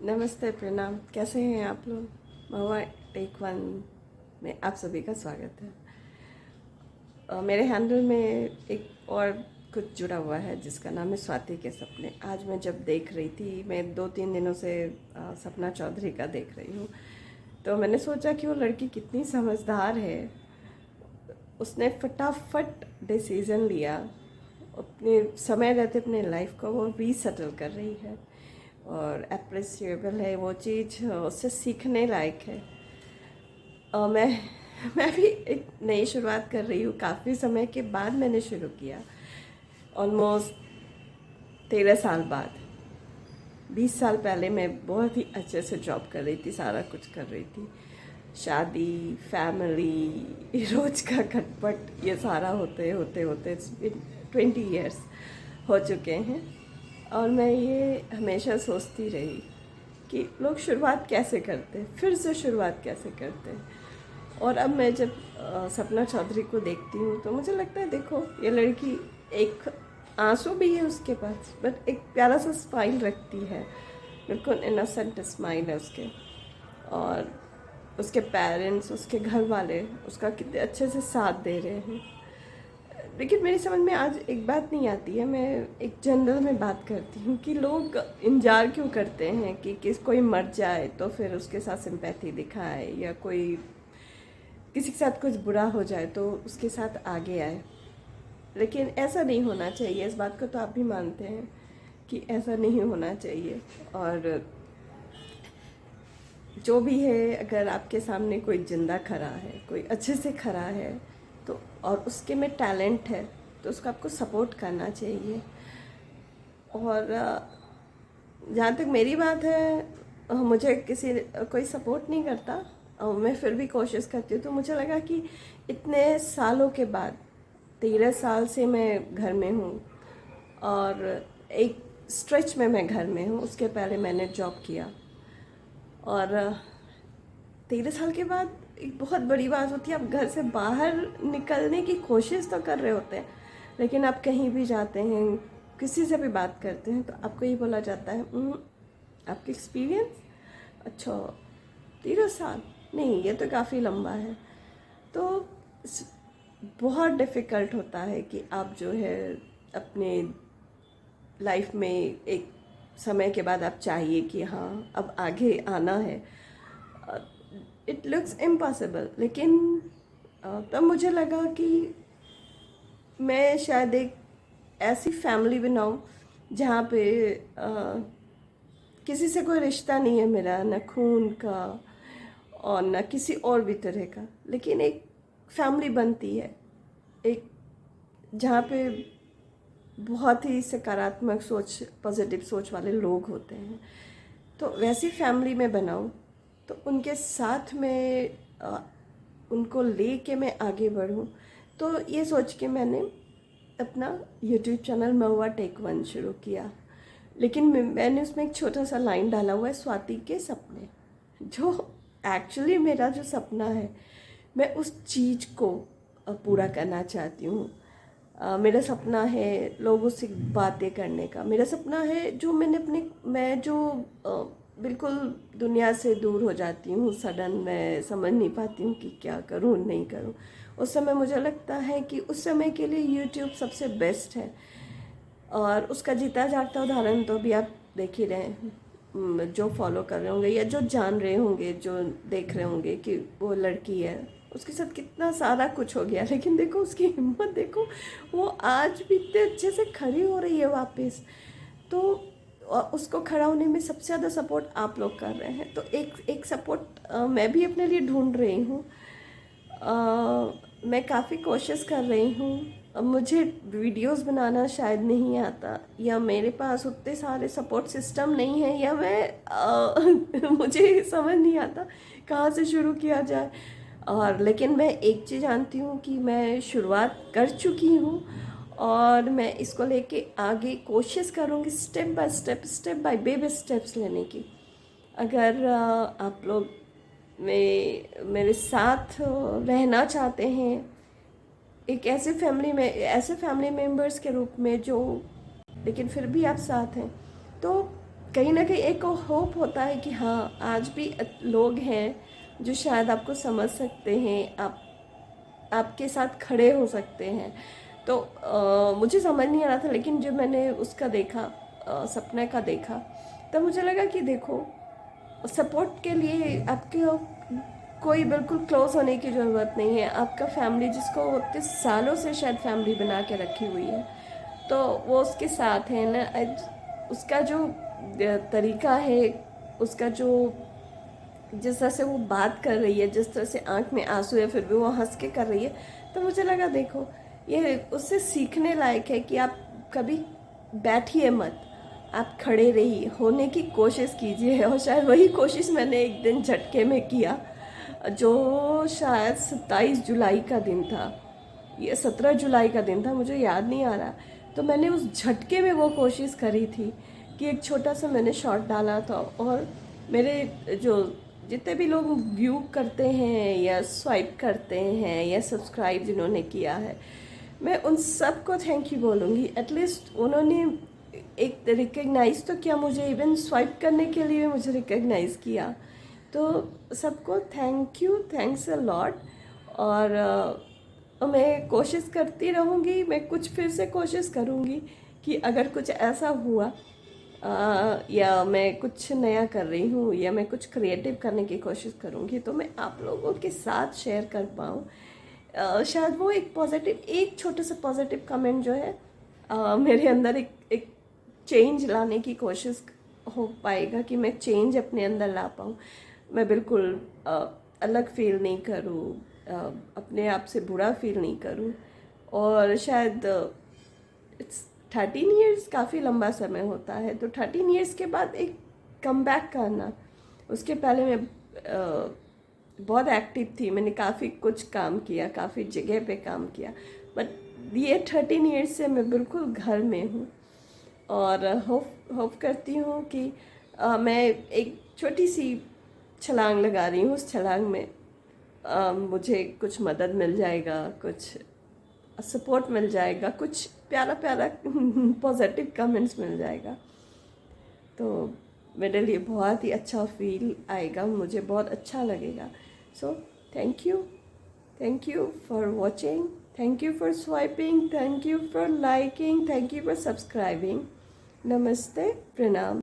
नमस्ते, प्रणाम। कैसे हैं आप लोग? महुआ टेक वन में आप सभी का स्वागत है। मेरे हैंडल में एक और कुछ जुड़ा हुआ है जिसका नाम है स्वाति के सपने। आज मैं जब देख रही थी, मैं 2-3 दिनों से सपना चौधरी का देख रही हूँ, तो मैंने सोचा कि वो लड़की कितनी समझदार है। उसने फटाफट डिसीज़न लिया, अपने समय रहते अपने लाइफ को वो रीसेटल कर रही है और अप्रिशिएबल है वो चीज़, उससे सीखने लायक है। मैं मैं भी एक नई शुरुआत कर रही हूँ। काफ़ी समय के बाद मैंने शुरू किया, ऑलमोस्ट 13 साल बाद। 20 साल पहले मैं बहुत ही अच्छे से जॉब कर रही थी, सारा कुछ कर रही थी, शादी, फैमिली, रोज का खटपट, ये सारा होते होते होते 20 ईयर्स हो चुके हैं। और मैं ये हमेशा सोचती रही कि लोग शुरुआत कैसे करते हैं, फिर से शुरुआत कैसे करते हैं। और अब मैं जब सपना चौधरी को देखती हूँ तो मुझे लगता है, देखो ये लड़की, एक आंसू भी है उसके पास, बट एक प्यारा सा स्माइल रखती है, बिल्कुल इनोसेंट स्माइल है उसके। और उसके पेरेंट्स, उसके घर वाले उसका कितने अच्छे से साथ दे रहे हैं। लेकिन मेरी समझ में आज एक बात नहीं आती है, मैं एक जनरल में बात करती हूँ कि लोग इंतजार क्यों करते हैं कि कोई मर जाए तो फिर उसके साथ सिंपैथी दिखाए, या कोई किसी के साथ कुछ बुरा हो जाए तो उसके साथ आगे आए। लेकिन ऐसा नहीं होना चाहिए, इस बात को तो आप भी मानते हैं कि ऐसा नहीं होना चाहिए। और जो भी है, अगर आपके सामने कोई जिंदा खड़ा है, कोई अच्छे से खड़ा है, तो और उसके में टैलेंट है, तो उसको आपको सपोर्ट करना चाहिए। और जहाँ तक मेरी बात है, मुझे कोई सपोर्ट नहीं करता, मैं फिर भी कोशिश करती हूँ। तो मुझे लगा कि इतने सालों के बाद, 13 साल से मैं घर में हूँ, और एक स्ट्रेच में मैं घर में हूँ, उसके पहले मैंने जॉब किया। और 13 साल के बाद एक बहुत बड़ी बात होती है, आप घर से बाहर निकलने की कोशिश तो कर रहे होते हैं, लेकिन आप कहीं भी जाते हैं, किसी से भी बात करते हैं, तो आपको ये बोला जाता है, आपके एक्सपीरियंस, अच्छा 13 साल नहीं, ये तो काफ़ी लंबा है। तो बहुत डिफ़िकल्ट होता है कि आप जो है अपने लाइफ में एक समय के बाद आप चाहिए कि हाँ अब आगे आना है। इट लुक्स इम्पॉसिबल, लेकिन तब मुझे लगा कि मैं शायद एक ऐसी फैमिली बनाऊं जहाँ पे किसी से कोई रिश्ता नहीं है मेरा, न खून का और न किसी और भी तरह का, लेकिन एक फैमिली बनती है, एक जहाँ पे बहुत ही सकारात्मक सोच, पॉजिटिव सोच वाले लोग होते हैं। तो वैसी फैमिली में बनाऊं, तो उनके साथ में उनको ले के मैं आगे बढ़ूं। तो ये सोच के मैंने अपना यूट्यूब चैनल महुआ टेक वन शुरू किया। लेकिन मैंने उसमें एक छोटा सा लाइन डाला हुआ है, स्वाति के सपने, जो एक्चुअली मेरा जो सपना है, मैं उस चीज़ को पूरा करना चाहती हूँ। मेरा सपना है लोगों से बातें करने का। मेरा सपना है जो मैं जो बिल्कुल दुनिया से दूर हो जाती हूँ सडन, मैं समझ नहीं पाती हूँ कि क्या करूँ नहीं करूँ। उस समय मुझे लगता है कि उस समय के लिए यूट्यूब सबसे बेस्ट है। और उसका जीता जागता उदाहरण तो अभी आप देख ही रहे हैं, जो फॉलो कर रहे होंगे या जो जान रहे होंगे, जो देख रहे होंगे कि वो लड़की है, उसके साथ कितना सारा कुछ हो गया, लेकिन देखो उसकी हिम्मत, देखो वो आज भी इतने अच्छे से खड़ी हो रही है वापस। तो उसको खड़ा होने में सबसे ज़्यादा सपोर्ट आप लोग कर रहे हैं। तो एक सपोर्ट मैं भी अपने लिए ढूंढ रही हूँ। मैं काफ़ी कोशिश कर रही हूँ। अब मुझे वीडियोस बनाना शायद नहीं आता, या मेरे पास उतने सारे सपोर्ट सिस्टम नहीं है, या मुझे समझ नहीं आता कहाँ से शुरू किया जाए। और लेकिन मैं एक चीज़ जानती हूँ कि मैं शुरुआत कर चुकी हूँ, और मैं इसको लेके आगे कोशिश करूँगी, स्टेप बाय बेबी स्टेप्स लेने की। अगर आप लोग मेरे साथ रहना चाहते हैं, एक ऐसे फैमिली मेम्बर्स के रूप में जो, लेकिन फिर भी आप साथ हैं, तो कहीं ना कहीं एक होप होता है कि हाँ, आज भी लोग हैं जो शायद आपको समझ सकते हैं, आपके साथ खड़े हो सकते हैं। तो मुझे समझ नहीं आ रहा था, लेकिन जब मैंने उसका देखा, सपने का देखा, तब मुझे लगा कि देखो, सपोर्ट के लिए आपके कोई बिल्कुल क्लोज होने की ज़रूरत नहीं है। आपका फैमिली, जिसको वो इतने सालों से शायद फैमिली बना के रखी हुई है, तो वो उसके साथ है ना। उसका जो तरीका है, उसका जो, जिस तरह से वो बात कर रही है, जिस तरह से आंख में आंसू है, फिर भी वो हंस के कर रही है, तो मुझे लगा देखो, ये उससे सीखने लायक है कि आप कभी बैठिए मत, आप खड़े रहिए, होने की कोशिश कीजिए। और शायद वही कोशिश मैंने एक दिन झटके में किया, जो शायद 27 जुलाई का दिन था, ये 17 जुलाई का दिन था, मुझे याद नहीं आ रहा। तो मैंने उस झटके में वो कोशिश करी थी कि एक छोटा सा मैंने शॉट डाला था, और मेरे जो जितने भी लोग व्यू करते हैं या स्वाइप करते हैं या सब्सक्राइब जिन्होंने किया है, मैं उन सब को थैंक यू बोलूँगी। एटलीस्ट उन्होंने एक रिकग्नाइज तो किया मुझे, इवन स्वाइप करने के लिए मुझे रिकग्नाइज किया। तो सबको thank you, thanks a lot. और मैं कोशिश करती रहूँगी, मैं कुछ फिर से कोशिश करूँगी कि अगर कुछ ऐसा हुआ, या मैं कुछ नया कर रही हूँ, या मैं कुछ क्रिएटिव करने की कोशिश करूँगी, तो मैं आप लोगों के साथ शेयर कर पाऊँ। शायद वो एक पॉजिटिव, एक छोटा सा पॉजिटिव कमेंट जो है, मेरे अंदर एक चेंज लाने की कोशिश हो पाएगा, कि मैं चेंज अपने अंदर ला पाऊँ। मैं बिल्कुल अलग फील नहीं करूँ, अपने आप से बुरा फील नहीं करूँ। और शायद इट्स 13 ईयर्स काफ़ी लंबा समय होता है, तो 13 ईयर्स के बाद एक कम बैक करना। उसके पहले मैं बहुत एक्टिव थी, मैंने काफ़ी कुछ काम किया, काफ़ी जगह पे काम किया, बट ये 13 ईयर्स से मैं बिल्कुल घर में हूँ। और होप करती हूँ कि मैं एक छोटी सी छलांग लगा रही हूँ, उस छलांग में मुझे कुछ मदद मिल जाएगा, कुछ सपोर्ट मिल जाएगा, कुछ प्यारा प्यारा पॉजिटिव कमेंट्स मिल जाएगा, तो मेरे लिए बहुत ही अच्छा फील आएगा, मुझे बहुत अच्छा लगेगा। So thank you for watching, thank you for swiping, thank you for liking, thank you for subscribing. नमस्ते, प्रणाम।